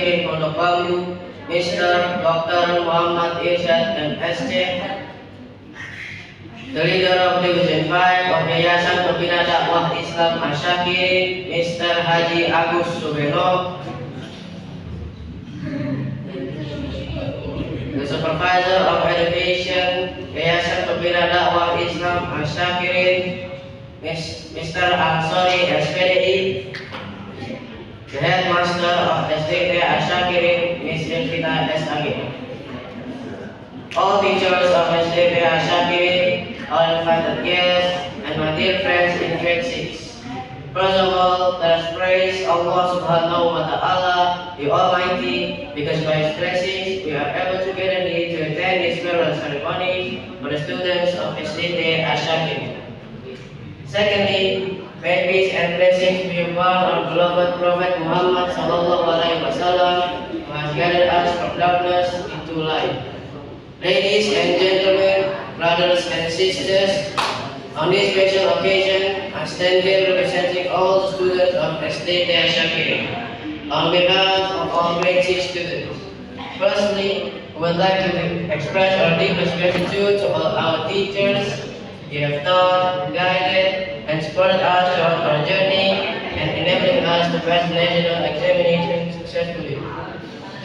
Ashakiri Mondokamu, Mr. Dr. Muhammad Irsyad MSc, the leader of Division 5 of Yayasan Pembina Dakwah Islam Ashakiri, Mr. Haji Agus Subeno, the Supervisor of Education, Yayasan Pembina Dakwah Islam Ashakiri, Mr. Ansori SPDI, the Headmaster of SDK Ashakiri, Ms. Elvina S.Agi. All teachers of SDK Ashakiri, all invited guests, and my dear friends in grade 6. First of all, let us praise Allah Subhanahu wa Ta'ala, the Almighty, because by His blessings we are able to gather here to attend this farewell ceremony for the students of SDK Ashakiri. Secondly, may peace and blessings be upon our beloved Prophet Muhammad Sallallahu Alaihi Wasallam, who has gathered us from darkness into light. Ladies and gentlemen, brothers and sisters, on this special occasion, I stand here representing all the students of SDK Ashakiri on behalf of all grade 6 students. Firstly, we would like to express our deepest gratitude to all our teachers. You have taught, guided, and supported us throughout our journey and enabling us to pass the national examination successfully.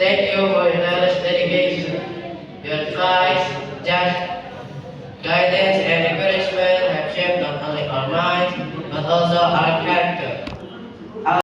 Thank you for your tireless dedication. Your advice, guidance, and encouragement have shaped not only our minds, but also our character.